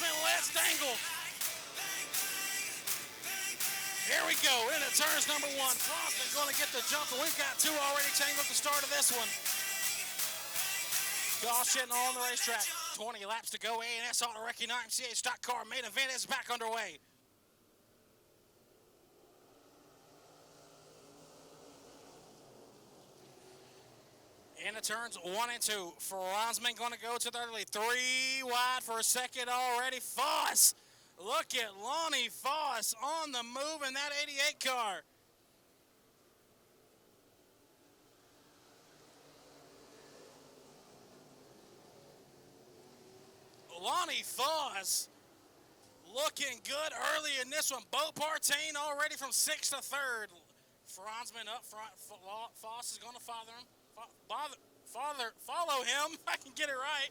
Franzman lets dangle. Here we go, into turns number one. Franzman going to get the jump, and we've got two already tangled at the start of this one. Caution on the racetrack. 20 laps to go. A&S Auto Wrecking IMCA stock car main event is back underway. Into turns one and two. Franzman going to go to the early. 3 wide for a second already. Foss. Look at Lonnie Foss on the move in that 88 car. Lonnie Foss looking good early in this one. Bo Partain already from 6th to 3rd. Franzman up front. Foss is going to follow him. Follow him. I can get it right.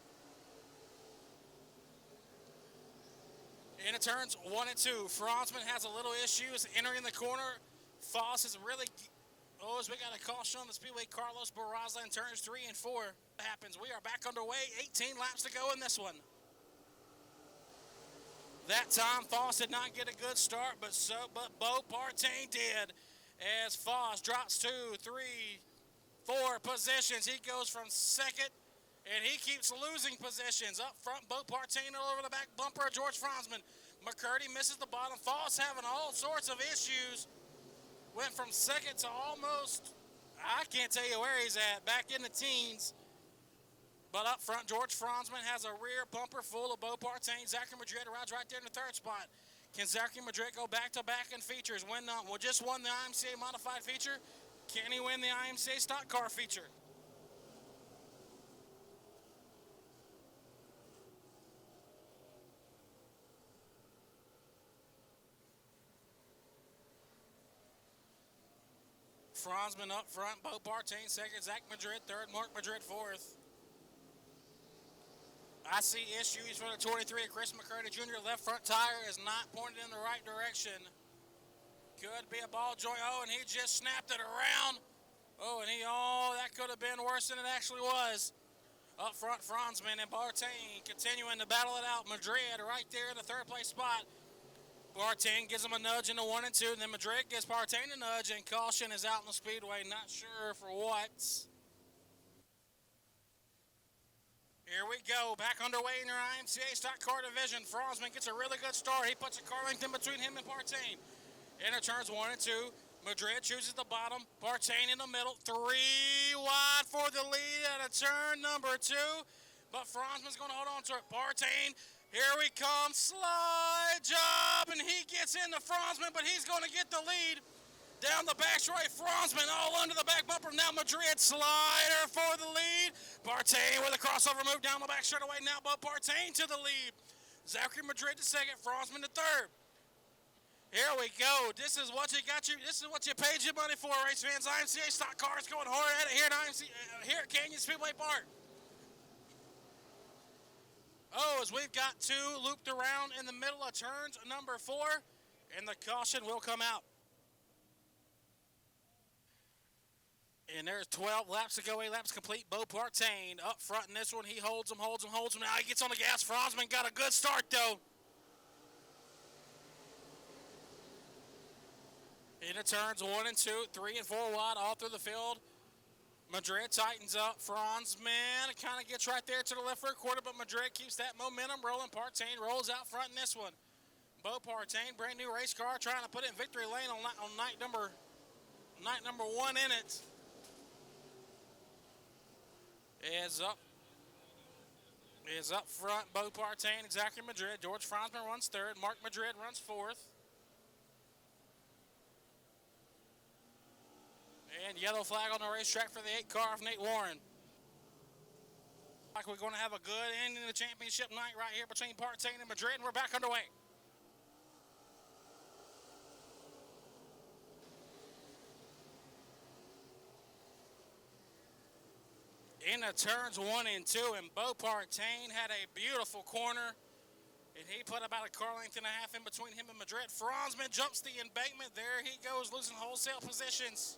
Into turns one and two. Franzman has a little issues entering the corner. Foss is really... Oh, as we got a caution on the Speedway. Carlos Barraza in turns 3 and 4. What happens? We are back underway. 18 laps to go in this one. That time, Foss did not get a good start, but Bo Partain did. As Foss drops 2, 3, 4 positions. He goes from second, and he keeps losing positions. Up front, Bo Partain all over the back bumper of George Franzman. McCurdy misses the bottom. Foss having all sorts of issues. Went from second to almost, I can't tell you where he's at, back in the teens. But up front, George Franzman has a rear bumper full of Bo Partain. Zachary Madrid rides right there in the 3rd spot. Can Zachary Madrid go back-to-back in features? Just won the IMCA modified feature. Can he win the IMCA stock car feature? Franzman up front, Bo Partain 2nd, Zach Madrid 3rd, Mark Madrid 4th. I see issues for the 23 of Chris McCurdy Jr. Left front tire is not pointed in the right direction. Could be a ball joint. Oh, and he just snapped it around. Oh, and that could have been worse than it actually was. Up front, Franzman and Partain continuing to battle it out. Madrid right there in the 3rd place spot. Partain gives him a nudge in the 1 and 2, and then Madrid gives Partain a nudge, and caution is out in the Speedway. Not sure for what. Here we go, back underway in your IMCA stock car division. Franzman gets a really good start. He puts a car length in between him and Partain. Into turns 1 and 2. Madrid chooses the bottom. Partain in the middle. 3 wide for the lead at a turn number 2. But Franzman's going to hold on to it. Partain, here we come. Slide job, and he gets into Franzman, but he's going to get the lead. Down the back straight, Franzman all under the back bumper. Now Madrid slider for the lead. Partain with a crossover move down the back straightaway. Now Bo Partain to the lead. Zachary Madrid to 2nd, Franzman to 3rd. Here we go. This is what you paid your money for, race fans. IMCA stock cars going hard at it here at Canyon Speedway Park. Oh, as we've got 2 looped around in the middle of turns number 4, and the caution will come out. And there's 12 laps to go, 8 laps complete. Bo Partain up front in this one. He holds him. Now he gets on the gas. Franzman got a good start, though. Into turns 1 and 2, 3 and 4 wide all through the field. Madrid tightens up. Franzman kind of gets right there to the left rear quarter, but Madrid keeps that momentum rolling. Partain rolls out front in this one. Bo Partain, brand new race car, trying to put it in victory lane on night number 1 in it. Is up front, Bo Partain, Zachary Madrid. George Franzman runs 3rd. Mark Madrid runs 4th. And yellow flag on the racetrack for the 8 car of Nate Warren. Like we're going to have a good end in the championship night right here between Partain and Madrid, and we're back underway. Into turns 1 and 2, and Bo Partain had a beautiful corner, and he put about a car length and a half in between him and Madrid. Franzman jumps the embankment. There he goes, losing wholesale positions.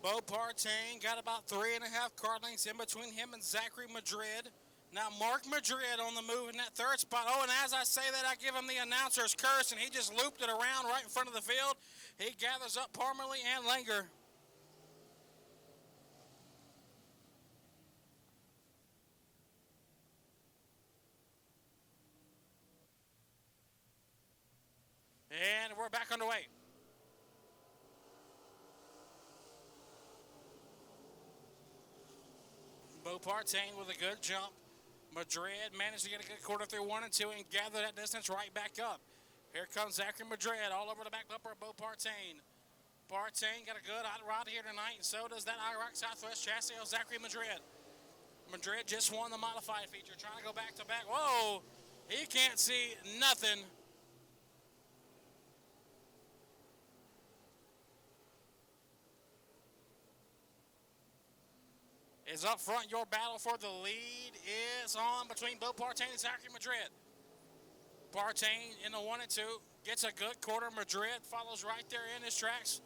Bo Partain got about 3.5 car lengths in between him and Zachary Madrid. Now Mark Madrid on the move in that third spot. Oh, and as I say that, I give him the announcer's curse, and he just looped it around right in front of the field. He gathers up Parmalee and Langer. And we're back underway. Bo Partain with a good jump. Madrid managed to get a good quarter through 1 and 2 and gather that distance right back up. Here comes Zachary Madrid all over the back bumper of Bo Partain. Partain got a good hot rod here tonight, and so does that IROC Southwest chassis of Zachary Madrid. Madrid just won the modified feature, trying to go back to back. Whoa, he can't see nothing. Is up front. Your battle for the lead is on between Bo Partain and Zachary Madrid. Partain in the 1 and 2 gets a good quarter. Madrid follows right there in his tracks.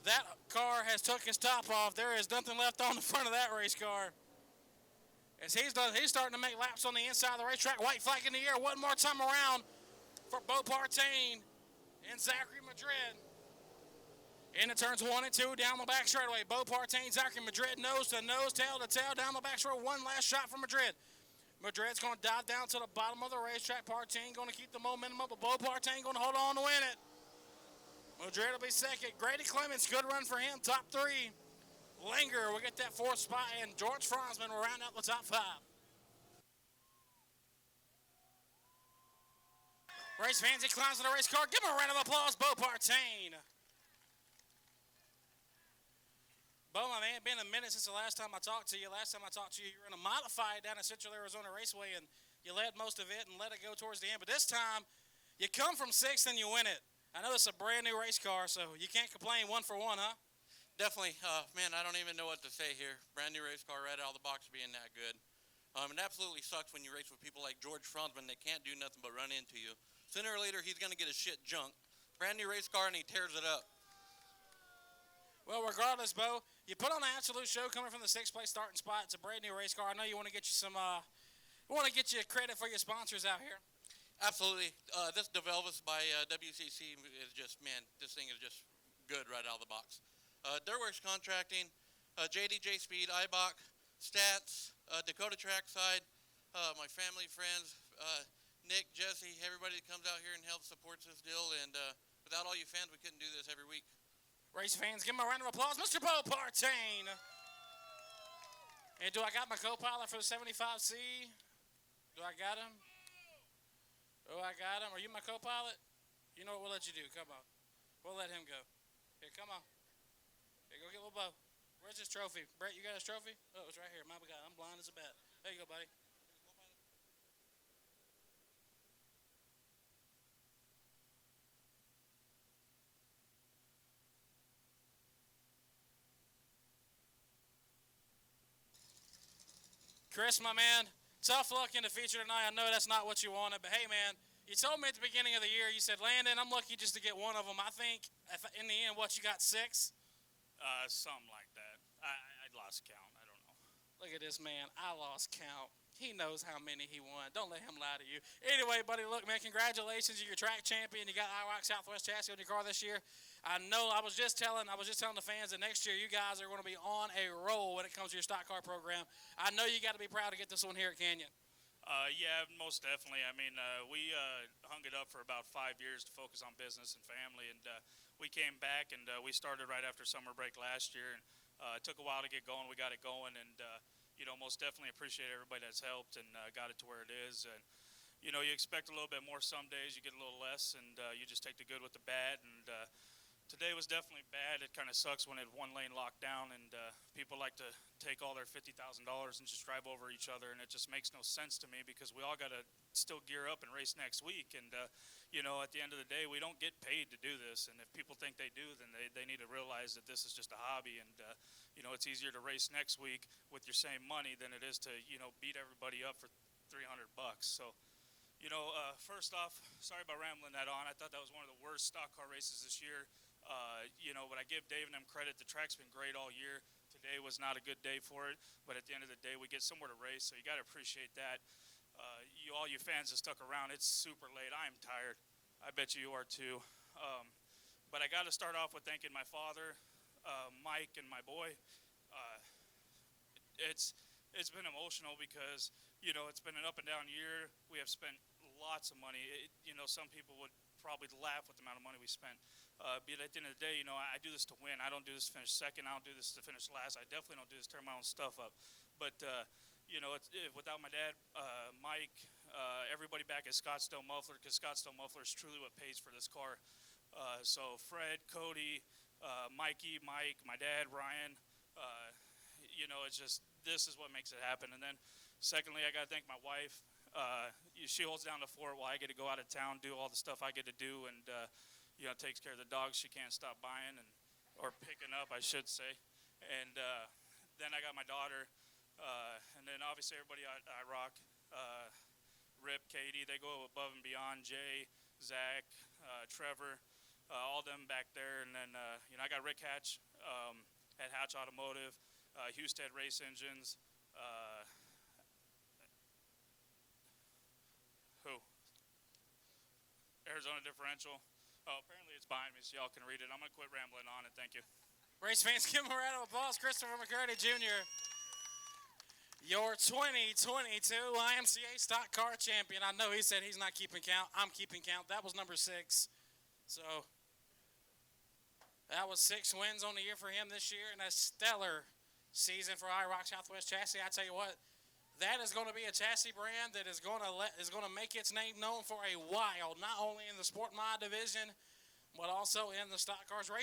That car has took his top off. There is nothing left on the front of that race car. As he's starting to make laps on the inside of the racetrack. White flag in the air. One more time around for Bo Partain and Zachary Madrid. Into turns 1 and 2 down the back straightaway. Bo Partain, Zachary Madrid, nose to nose, tail to tail down the back straightaway. One last shot from Madrid. Madrid's going to dive down to the bottom of the racetrack. Partain going to keep the momentum up, but Bo Partain going to hold on to win it. Madrid will be second. Grady Clements, good run for him, top 3. Langer will get that 4th spot, and George Franzman will round out the top 5. Race fans, he climbs to the race car. Give him a round of applause, Bo Partain. Bo, my man, it's been a minute since the last time I talked to you. Last time I talked to you, you were in a modified down at Central Arizona Raceway, and you led most of it and let it go towards the end. But this time, you come from 6th and you win it. I know it's a brand new race car, so you can't complain 1 for 1, huh? Definitely. Man, I don't even know what to say here. Brand new race car right out of the box being that good. It absolutely sucks when you race with people like George Franzman. They can't do nothing but run into you. Sooner or later, he's going to get a shit junk. Brand new race car, and he tears it up. Well, regardless, Bo, you put on an absolute show coming from the 6th place starting spot. It's a brand new race car. I know you want to get you some, credit for your sponsors out here. Absolutely. This DeVelvis by WCC is just, man, this thing is just good right out of the box. Dirtworks Contracting, JDJ Speed, IBOC, Stats, Dakota Trackside, my family, friends, Nick, Jesse, everybody that comes out here and helps supports this deal. And without all you fans, we couldn't do this every week. Race fans, give him a round of applause, Mr. Bo Partain. And do I got my co-pilot for the 75C? Do I got him? Oh, I got him. Are you my co-pilot? You know what we'll let you do. Come on. We'll let him go. Here, come on. Here, go get little Bo. Where's his trophy? Brett, you got his trophy? Oh, it's right here. My God, I'm blind as a bat. There you go, buddy. Chris, my man, tough luck in the feature tonight. I know that's not what you wanted, but hey, man, you told me at the beginning of the year, you said, Landon, I'm lucky just to get one of them. I think in the end, what, you got 6? Something like that. I lost count. I don't know. Look at this man. I lost count. He knows how many he won. Don't let him lie to you. Anyway, buddy, look, man, congratulations. You're your track champion. You got IROC Southwest chassis on your car this year. I know I was just telling the fans that next year you guys are going to be on a roll when it comes to your stock car program. I know you got to be proud to get this one here at Canyon. Yeah, most definitely. I mean, we hung it up for about 5 years to focus on business and family, and we came back, and we started right after summer break last year, and it took a while to get going. We got it going, and most definitely appreciate everybody that's helped and got it to where it is. And you expect a little bit more some days, you get a little less, and you just take the good with the bad. And today was definitely bad. It kind of sucks when it one lane locked down, and people like to take all their $50,000 and just drive over each other, and it just makes no sense to me because we all got to still gear up and race next week. And at the end of the day, we don't get paid to do this, and if people think they do, then they need to realize that this is just a hobby. And it's easier to race next week with your same money than it is to beat everybody up for $300. So first off, sorry about rambling that on. I thought that was one of the worst stock car races this year. But I give Dave and them credit. The track's been great all year. Today was not a good day for it, but at the end of the day, we get somewhere to race, so you got to appreciate that. All you fans that stuck around, it's super late. I am tired. I bet you are too. But I got to start off with thanking my father, Mike, and my boy. It's been emotional because it's been an up and down year. We have spent lots of money. Some people would probably laugh with the amount of money we spent. But at the end of the day, I do this to win. I don't do this to finish second. I don't do this to finish last. I definitely don't do this to tear my own stuff up. But without my dad, Mike, everybody back at Scottsdale Muffler, because Scottsdale Muffler is truly what pays for this car. So Fred, Cody, Mikey, Mike, my dad, Ryan. It's just this is what makes it happen. And then, secondly, I got to thank my wife. She holds down the fort while I get to go out of town, do all the stuff I get to do, and takes care of the dogs she can't stop buying or picking up, I should say. And then I got my daughter, and then obviously everybody I rock, Rip, Katie, they go above and beyond. Jay, Zach, Trevor, all them back there, and then I got Rick Hatch at Hatch Automotive, Husted Race Engines. Who? Arizona Differential. Oh, apparently it's behind me, so y'all can read it. I'm going to quit rambling on and thank you. Race fans, give him a round of applause. Christopher McCurdy Jr., your 2022 IMCA Stock Car Champion. I know he said he's not keeping count. I'm keeping count. That was number 6. So that was 6 wins on the year for him this year, and a stellar season for IROC Southwest Chassis. I tell you what, that is going to be a chassis brand that is going to make its name known for a while, not only in the Sport Mod division, but also in the stock cars race.